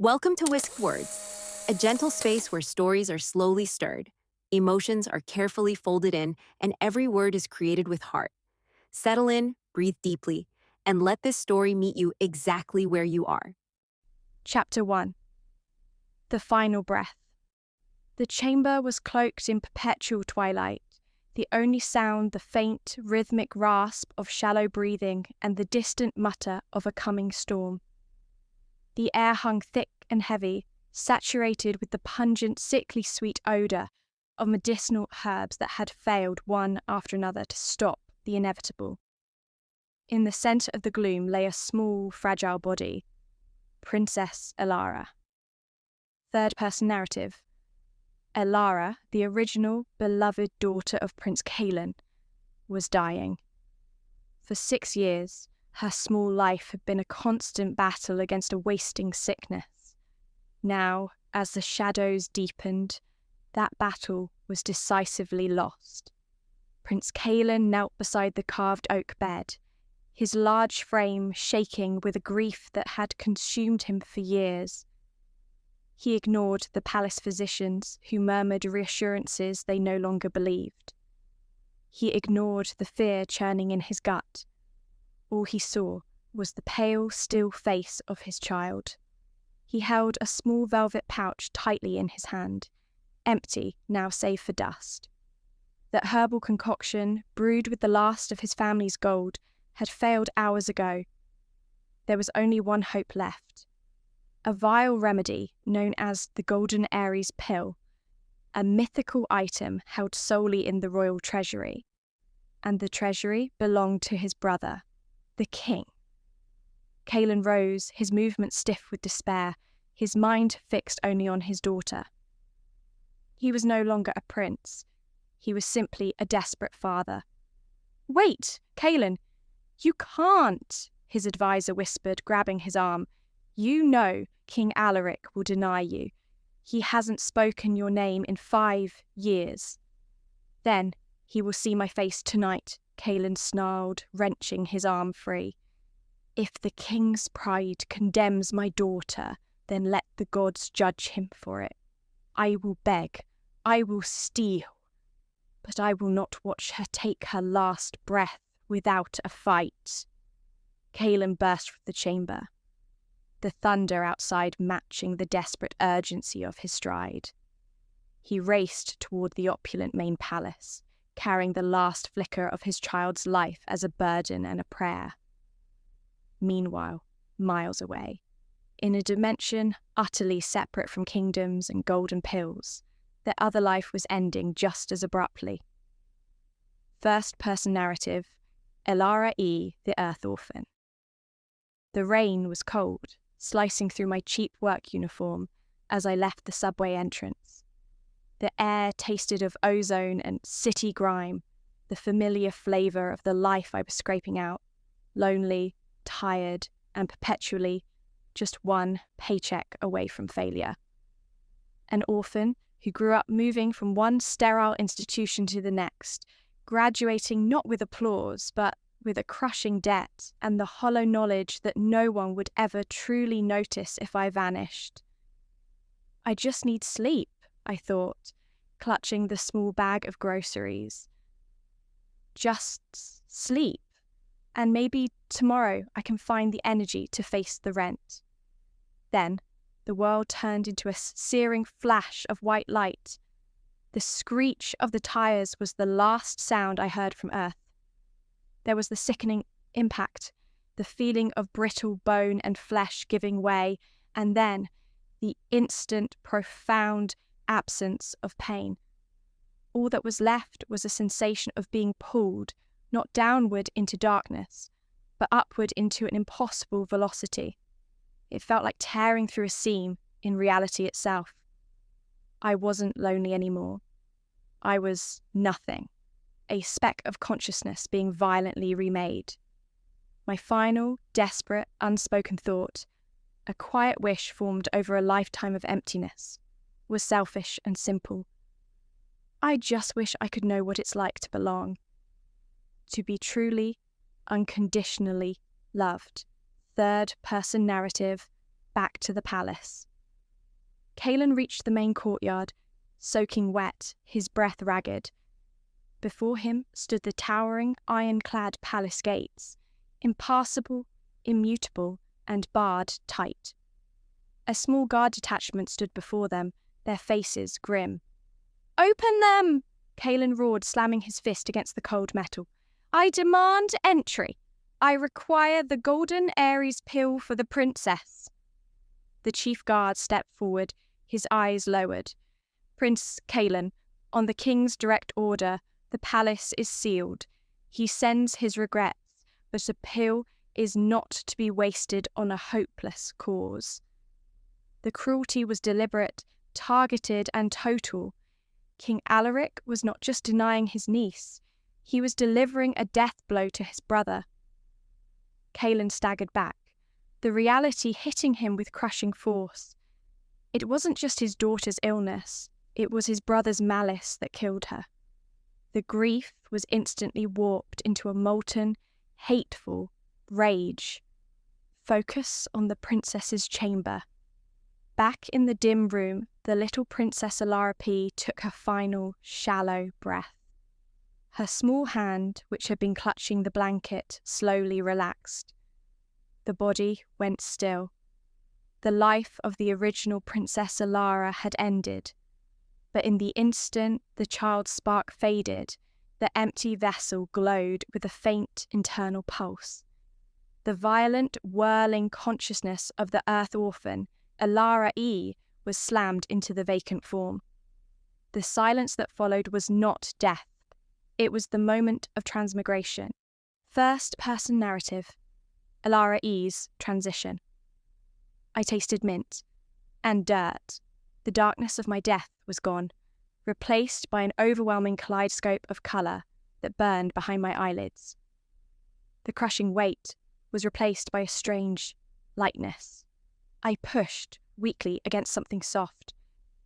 Welcome to Whisked Words, a gentle space where stories are slowly stirred, emotions are carefully folded in, and every word is created with heart. Settle in, breathe deeply, and let this story meet you exactly where you are. Chapter 1. The Final Breath. The chamber was cloaked in perpetual twilight, the only sound the faint, rhythmic rasp of shallow breathing and the distant mutter of a coming storm. The air hung thick and heavy, saturated with the pungent, sickly sweet odour of medicinal herbs that had failed one after another to stop the inevitable. In the centre of the gloom lay a small, fragile body, Princess Elara. Third-person narrative. Elara, the original, beloved daughter of Prince Kaelin, was dying. For 6 years, her small life had been a constant battle against a wasting sickness. Now, as the shadows deepened, that battle was decisively lost. Prince Kaelin knelt beside the carved oak bed, his large frame shaking with a grief that had consumed him for years. He ignored the palace physicians who murmured reassurances they no longer believed. He ignored the fear churning in his gut. All he saw was the pale, still face of his child. He held a small velvet pouch tightly in his hand, empty now save for dust. That herbal concoction, brewed with the last of his family's gold, had failed hours ago. There was only one hope left. A vile remedy known as the Golden Aries Pill, a mythical item held solely in the royal treasury. And the treasury belonged to his brother, the king. Kaelin rose, his movements stiff with despair, his mind fixed only on his daughter. He was no longer a prince. He was simply a desperate father. "Wait, Kaelin, you can't," his advisor whispered, grabbing his arm. "You know King Alaric will deny you. He hasn't spoken your name in 5 years." "Then he will see my face tonight," Kaelin snarled, wrenching his arm free. "If the king's pride condemns my daughter, then let the gods judge him for it. I will beg, I will steal, but I will not watch her take her last breath without a fight." Kaelin burst from the chamber, the thunder outside matching the desperate urgency of his stride. He raced toward the opulent main palace, carrying the last flicker of his child's life as a burden and a prayer. Meanwhile, miles away, in a dimension utterly separate from kingdoms and golden pills, their other life was ending just as abruptly. First-person narrative, Elara E., the Earth Orphan. The rain was cold, slicing through my cheap work uniform as I left the subway entrance. The air tasted of ozone and city grime, the familiar flavour of the life I was scraping out, lonely, tired, and perpetually just one paycheck away from failure. An orphan who grew up moving from one sterile institution to the next, graduating not with applause, but with a crushing debt and the hollow knowledge that no one would ever truly notice if I vanished. "I just need sleep," I thought, clutching the small bag of groceries. Just sleep, and maybe tomorrow I can find the energy to face the rent. Then the world turned into a searing flash of white light. The screech of the tires was the last sound I heard from Earth. There was the sickening impact, the feeling of brittle bone and flesh giving way, and then the instant, profound absence of pain. All that was left was a sensation of being pulled, not downward into darkness, but upward into an impossible velocity. It felt like tearing through a seam in reality itself. I wasn't lonely anymore. I was nothing, a speck of consciousness being violently remade. My final, desperate, unspoken thought, a quiet wish formed over a lifetime of emptiness, was selfish and simple. I just wish I could know what it's like to belong. To be truly, unconditionally loved. Third-person narrative, back to the palace. Kalen reached the main courtyard, soaking wet, his breath ragged. Before him stood the towering, iron-clad palace gates, impassable, immutable, and barred tight. A small guard detachment stood before them, their faces grim. "Open them!" Kalen roared, slamming his fist against the cold metal. "I demand entry. I require the golden Ares pill for the princess." The chief guard stepped forward, his eyes lowered. "Prince Kalen, on the king's direct order, the palace is sealed. He sends his regrets, but a pill is not to be wasted on a hopeless cause." The cruelty was deliberate, targeted, and total. King Alaric was not just denying his niece, he was delivering a death blow to his brother. Kalen staggered back, the reality hitting him with crushing force. It wasn't just his daughter's illness, it was his brother's malice that killed her. The grief was instantly warped into a molten, hateful rage. Focus on the princess's chamber. Back in the dim room, the little Princess Alara P took her final, shallow breath. Her small hand, which had been clutching the blanket, slowly relaxed. The body went still. The life of the original Princess Alara had ended. But in the instant the child's spark faded, the empty vessel glowed with a faint internal pulse. The violent, whirling consciousness of the Earth orphan, Alara E, was slammed into the vacant form. The silence that followed was not death. It was the moment of transmigration. First-person narrative. Alara E's transition. I tasted mint. And dirt. The darkness of my death was gone, replaced by an overwhelming kaleidoscope of colour that burned behind my eyelids. The crushing weight was replaced by a strange lightness. I pushed weakly against something soft.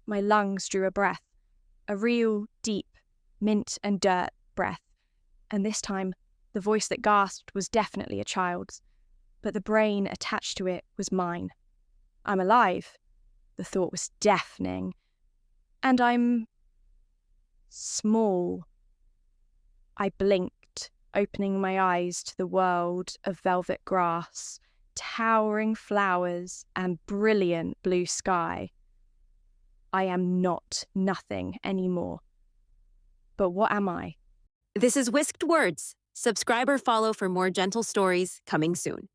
My lungs drew a breath, a real, deep, mint and dirt breath, and this time the voice that gasped was definitely a child's, but the brain attached to it was mine. I'm alive. The thought was deafening. And I'm small. I blinked, opening my eyes to the world of velvet grass, towering flowers, and brilliant blue sky. I am not nothing anymore. But what am I? This is Whisked Words. Subscribe or follow for more gentle stories coming soon.